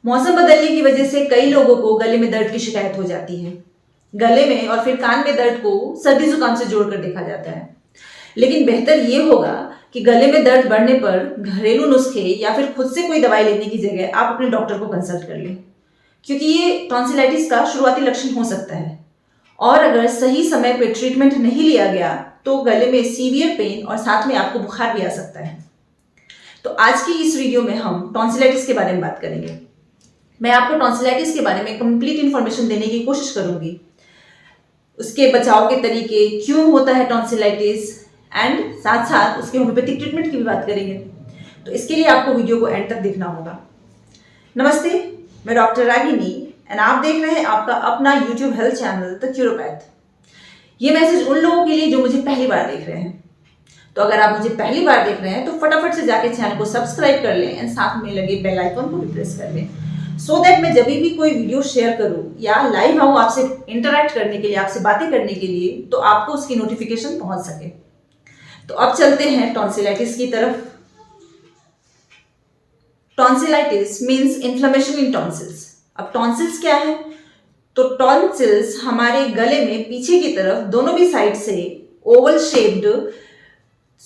मौसम बदलने की वजह से कई लोगों को गले में दर्द की शिकायत हो जाती है। गले में और फिर कान में दर्द को सर्दी जुकाम से जोड़कर देखा जाता है। लेकिन बेहतर ये होगा कि गले में दर्द बढ़ने पर घरेलू नुस्खे या फिर खुद से कोई दवाई लेने की जगह आप अपने डॉक्टर को कंसल्ट कर लें, क्योंकि ये टॉन्सिलाइटिस का शुरुआती लक्षण हो सकता है और अगर सही समय पर ट्रीटमेंट नहीं लिया गया तो गले में सीवियर पेन और साथ में आपको बुखार भी आ सकता है। तो आज की इस वीडियो में हम टॉन्सिलाइटिस के बारे में बात करेंगे। मैं आपको टॉन्सिलाइटिस के बारे में कंप्लीट इन्फॉर्मेशन देने की कोशिश करूंगी, उसके बचाव के तरीके, क्यों होता है टॉन्सिलाइटिस एंड साथ साथ उसके होम्योपैथिक ट्रीटमेंट की भी बात करेंगे। तो इसके लिए आपको वीडियो को एंड तक देखना होगा। नमस्ते, मैं डॉक्टर रागिनी एंड आप देख रहे हैं आपका अपना यूट्यूब हेल्थ चैनल द क्यूरोपैथ। ये मैसेज उन लोगों के लिए जो मुझे पहली बार देख रहे हैं। तो अगर आप मुझे पहली बार देख रहे हैं तो फटाफट से जाके चैनल को सब्सक्राइब कर लें एंड साथ में लगे बेल आइकन को भी प्रेस कर लें, सो दैट मैं जब भी कोई वीडियो शेयर करूं या लाइव आऊं आपसे इंटरैक्ट करने के लिए, आपसे बातें करने के लिए, तो आपको उसकी नोटिफिकेशन पहुंच सके। तो अब चलते हैं टॉन्सिलाइटिस की तरफ। Tonsillitis means inflammation in tonsils. अब टॉन्सिल्स क्या है? तो टॉन्सिल्स हमारे गले में पीछे की तरफ दोनों भी साइड से ओवल शेप्ड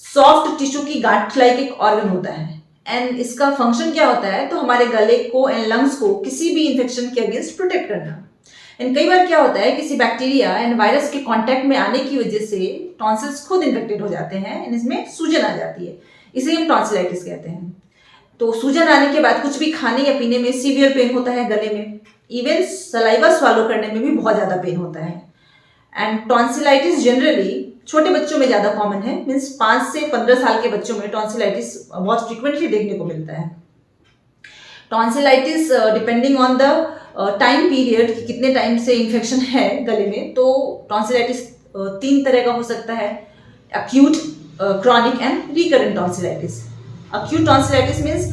सॉफ्ट टिश्यू की गांठ लाइक एक ऑर्गन होता है एंड इसका फंक्शन क्या होता है? तो हमारे गले को एंड लंग्स को किसी भी इन्फेक्शन के अगेंस्ट प्रोटेक्ट करना। एंड कई बार क्या होता है, किसी बैक्टीरिया एंड वायरस के कांटेक्ट में आने की वजह से टॉन्सिल्स खुद इन्फेक्टेड हो जाते हैं एंड इसमें सूजन आ जाती है, इसे हम टॉन्सिलाइटिस कहते हैं। तो सूजन आने के बाद कुछ भी खाने या पीने में सीवियर पेन होता है गले में, इवन सलाइवा स्वालो करने में भी बहुत ज्यादा पेन होता है। एंड टॉन्सिलाइटिस जनरली छोटे बच्चों में ज्यादा कॉमन है, मीन्स 5 से 15 साल के बच्चों में टॉन्सिलाइटिस बहुत फ्रीक्वेंटली देखने को मिलता है। Tonsillitis depending on the time period कि कितने टाइम से इन्फेक्शन है गले में, तो टॉन्सिलाइटिस 3 तरह का हो सकता है: acute, chronic and recurrent tonsillitis. Acute tonsillitis means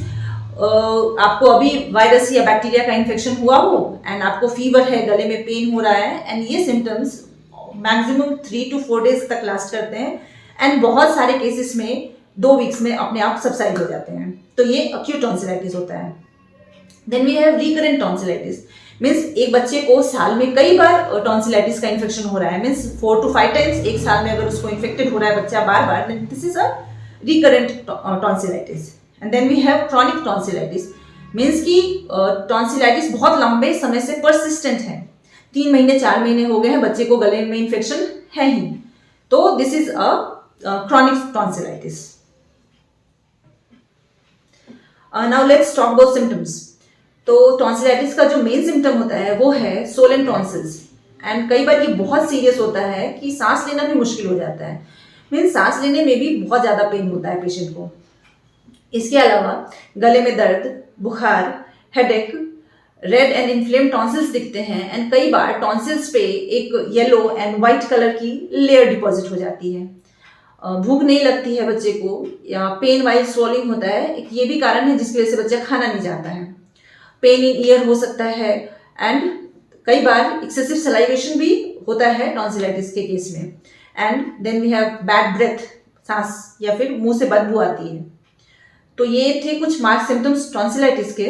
आपको अभी वायरस या बैक्टीरिया का इन्फेक्शन हुआ हो एंड आपको फीवर है, गले में पेन हो रहा है एंड ये सिम्टम्स मैक्सिमम 3 to 4 डेज तक लास्ट करते हैं एंड बहुत सारे केसेस में 2 वीक्स में अपने आप सबसाइड हो जाते हैं। तो ये अक्यूट टॉन्सिलाइटिस होता है। Then we have recurrent tonsillitis, means एक बच्चे को साल में कई बार टॉन्सिलाइटिस का इन्फेक्शन हो रहा है, मीन्स 4 to 5 टाइम्स एक साल में अगर उसको इन्फेक्टेड हो रहा है बच्चा बार बार, then this is a recurrent tonsillitis. And then we have chronic tonsillitis, means की टॉन्सिलाइटिस बहुत लंबे समय से परसिस्टेंट है, 3 महीने 4 महीने हो गए हैं बच्चे को गले में इन्फेक्शन है ही, तो this is a chronic tonsillitis. Now let's talk about symptoms. तो टॉन्सिलाइटिस का जो मेन सिम्टम होता है वो है सोलन टॉन्सिल्स एंड कई बार ये बहुत सीरियस होता है कि सांस लेना भी मुश्किल हो जाता है, मीन्स सांस लेने में भी बहुत ज़्यादा पेन होता है पेशेंट को। इसके अलावा गले में दर्द, बुखार, headache, red and inflame tonsils दिखते हैं एंड कई बार टॉन्सिल्स पे एक येलो एंड वाइट कलर की लेयर डिपॉजिट हो जाती है। भूख नहीं लगती है बच्चे को या पेन वाइल स्वॉलिंग होता है, एक ये भी कारण है जिसकी वजह से बच्चा खाना नहीं चाहता है। पेन इन ईयर हो सकता है एंड कई बार एक्सेसिव सलाइवेशन भी होता है टॉन्सिलाइटिस के केस में। And then we have bad breath, सांस या फिर मुंह से बदबू आती है। तो ये थे कुछ मार्क सिम्टम्स टॉन्सिलाइटिस के।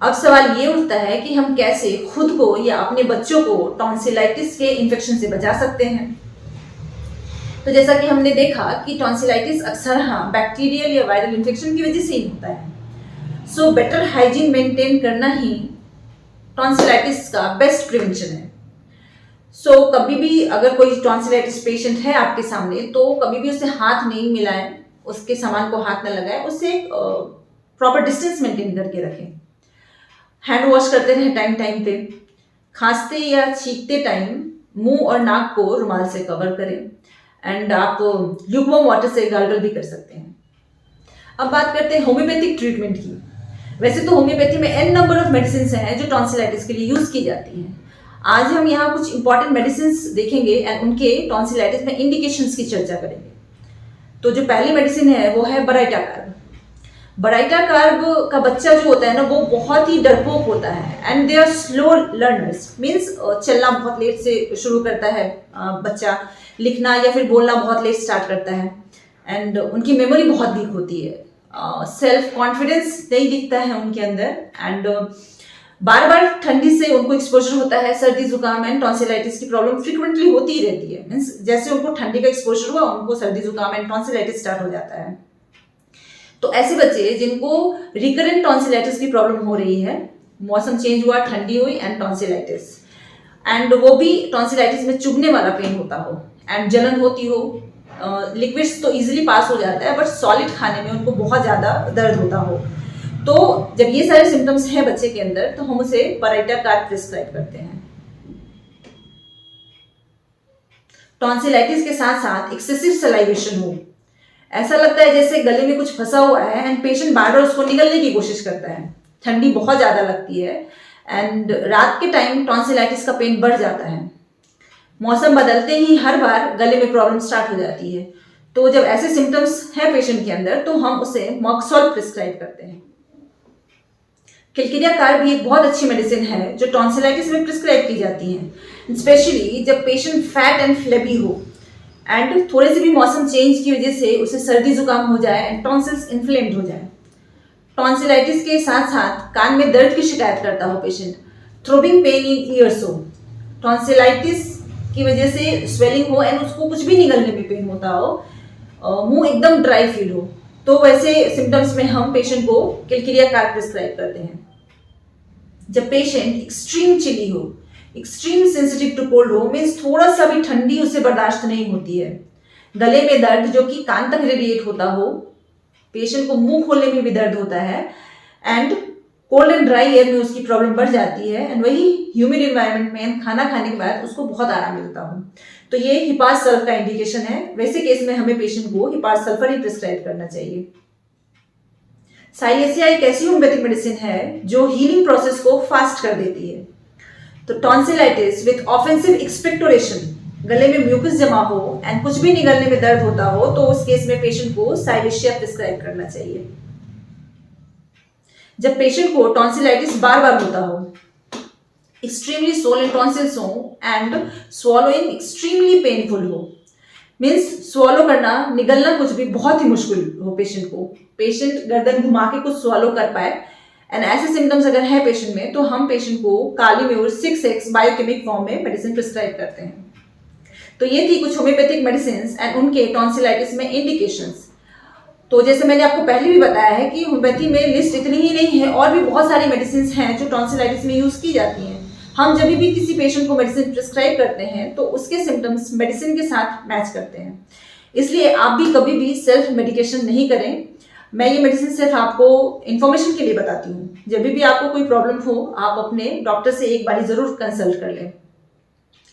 अब सवाल ये उठता है कि हम कैसे खुद को या अपने बच्चों को टॉन्सिलाइटिस के इन्फेक्शन से बचा सकते हैं। तो जैसा कि हमने देखा कि टॉन्सिलाइटिस अक्सर बैक्टीरियल या वायरल इन्फेक्शन की वजह से ही होता है। सो बेटर हाइजीन मेंटेन करना ही टॉन्सिलाइटिस का बेस्ट प्रिवेंशन है। सो कभी भी अगर कोई टॉन्सिलाइटिस पेशेंट है आपके सामने तो कभी भी उससे हाथ नहीं मिलाएं, उसके सामान को हाथ न लगाएं, उससे प्रॉपर डिस्टेंस मेंटेन करके रखें। हैंड वॉश करते रहें टाइम टाइम पे। खांसते या छींकते टाइम मुंह और नाक को रुमाल से कवर करें एंड आप ल्यूकवार्म वाटर से गार्गल भी कर सकते हैं। अब बात करते हैं होम्योपैथिक ट्रीटमेंट की। वैसे तो होम्योपैथी में n नंबर ऑफ मेडिसिन हैं जो टॉन्सिलाइटिस के लिए यूज की जाती हैं। आज हम यहाँ कुछ इंपॉर्टेंट मेडिसिन देखेंगे एंड उनके टॉन्सिलाइटिस में इंडिकेशंस की चर्चा करेंगे। तो जो पहली मेडिसिन है वो है बराइटा कार्ब। बराइटा कार्ब का बच्चा जो होता है ना वो बहुत ही डरपोक होता है and they are slow learners, means चलना बहुत लेट से शुरू करता है बच्चा, लिखना या फिर बोलना बहुत लेट स्टार्ट करता है एंड उनकी मेमोरी बहुत वीक होती है। सेल्फ कॉन्फिडेंस नहीं दिखता है उनके अंदर, एंड बार बार ठंडी से उनको एक्सपोजर होता है। सर्दी जुकाम एंड टॉन्सिलाइटिस की प्रॉब्लम फ्रीक्वेंटली होती ही रहती है। मीन्स जैसे उनको ठंडी का एक्सपोजर हुआ, उनको सर्दी जुकाम एंड टॉन्सिलाइटिस स्टार्ट हो जाता है। तो ऐसे बच्चे जिनको रिकरेंट टॉन्सिलाइटिस की प्रॉब्लम हो रही है, मौसम चेंज हुआ, ठंडी हुई एंड टॉन्सिलाइटिस, एंड वो भी टॉन्सिलाइटिस में चुभने वाला पेन होता हो एंड जलन होती हो, लिक्विड्स तो इजीली पास हो जाता है बट सॉलिड खाने में उनको बहुत ज़्यादा दर्द होता हो, तो जब ये सारे सिम्टम्स हैं बच्चे के अंदर तो हम उसे पराइटा कार्ब प्रिस्क्राइब करते हैं। टॉन्सिलाइटिस के साथ साथ एक्सेसिव सलाइवेशन हो, ऐसा लगता है जैसे गले में कुछ फंसा हुआ है एंड पेशेंट बार बार उसको निगलने की कोशिश करता है। ठंडी बहुत ज़्यादा लगती है एंड रात के टाइम टॉन्सिलाइटिस का पेन बढ़ जाता है। मौसम बदलते ही हर बार गले में प्रॉब्लम स्टार्ट हो जाती है। तो जब ऐसे सिम्टम्स हैं पेशेंट के अंदर तो हम उसे मॉक्सॉल प्रिस्क्राइब करते हैं। किलकिरिया कार्ब भी एक बहुत अच्छी मेडिसिन है जो टॉन्सिलाइटिस में प्रिस्क्राइब की जाती है, स्पेशली जब पेशेंट फैट एंड फ्लेबी हो एंड थोड़े से भी मौसम चेंज की वजह से उसे सर्दी जुकाम हो जाए एंड टॉन्सिल्स इन्फ्लेम्ड हो जाए। टॉन्सिलाइटिस के साथ साथ कान में दर्द की शिकायत करता हो patient, throbbing pain in years हो, टॉन्सिलाइटिस की वजह से स्वेलिंग हो एंड उसको कुछ भी निगलने में पेन होता हो, मुंह एकदम ड्राई फील हो, तो वैसे सिम्टम्स में हम पेशेंट को किलकिरिया कार्ब प्रिस्क्राइब करते हैं। जब पेशेंट एक्सट्रीम चिली हो, एक्सट्रीम सेंसिटिव टू कोल्ड हो, मीन्स थोड़ा सा भी ठंडी उसे बर्दाश्त नहीं होती है, गले में दर्द जो कि कान तक रेडिएट होता हो, पेशेंट को मुंह खोलने में भी दर्द होता है and cold and dry air में उसकी प्रॉब्लम बढ़ जाती है एंड वही ह्यूमिड एनवायरनमेंट में खाना खाने के बाद उसको बहुत आराम मिलता हो, तो ये हिपास सल्फ का इंडिकेशन है। वैसे केस में हमें पेशेंट को हिपास सल्फर ही प्रिस्क्राइब करना चाहिए। साइलेसिया एक ऐसी होम्योपैथिक मेडिसिन है जो हीलिंग प्रोसेस को फास्ट कर देती है। तो टॉन्सिलाइटिस विथ ऑफेंसिव एक्सपेक्टोरेशन, गले में म्यूकस जमा हो एंड कुछ भी निगलने में दर्द होता हो, तो उस केस में पेशेंट को साइलेसिया प्रिस्क्राइब करना चाहिए। जब पेशेंट को टॉन्सिलाइटिस बार बार होता हो, एक्सट्रीमली swollen tonsils हो एंड swallowing एक्सट्रीमली पेनफुल हो, मीन्स swallow करना, निगलना कुछ भी बहुत ही मुश्किल हो पेशेंट को, पेशेंट गर्दन घुमा के कुछ swallow कर पाए एंड ऐसे सिम्टम्स अगर है पेशेंट में तो हम पेशेंट को कालीम्यूर 6x बायोकेमिक फॉर्म में मेडिसिन प्रिस्क्राइब करते हैं। तो ये थी कुछ होम्योपैथिक मेडिसिन एंड उनके टॉन्सिलाइटिस में इंडिकेशंस। तो जैसे मैंने आपको पहले भी बताया है कि होम्योपैथी में लिस्ट इतनी ही नहीं है, और भी बहुत सारी मेडिसिन हैं जो टॉन्सिलाइटिस में यूज की जाती हैं। हम जब भी किसी पेशेंट को मेडिसिन प्रिस्क्राइब करते हैं तो उसके सिम्टम्स मेडिसिन के साथ मैच करते हैं, इसलिए आप भी कभी भी सेल्फ मेडिकेशन नहीं करें। मैं ये मेडिसिन सिर्फ आपको इन्फॉर्मेशन के लिए बताती हूँ। जब भी आपको कोई प्रॉब्लम हो आप अपने डॉक्टर से एक बार जरूर कंसल्ट कर लें।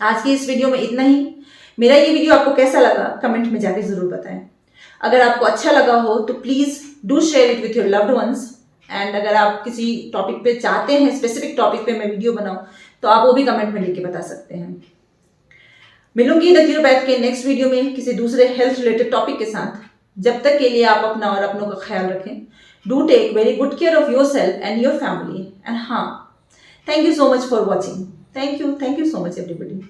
आज की इस वीडियो में इतना ही। मेरा ये वीडियो आपको कैसा लगा कमेंट में जाके जरूर बताएं। अगर आपको अच्छा लगा हो तो please do share it with your loved ones, and अगर आप किसी टॉपिक पे चाहते हैं, स्पेसिफिक टॉपिक पे मैं वीडियो बनाऊं, तो आप वो भी कमेंट में लिख के बता सकते हैं। मिलूंगी द क्यूरोपैथ के नेक्स्ट वीडियो में किसी दूसरे हेल्थ रिलेटेड टॉपिक के साथ। जब तक के लिए आप अपना और अपनों का ख्याल रखें। Do take very good care of yourself and your family, and हाँ, thank you so much for watching. Thank you so much everybody.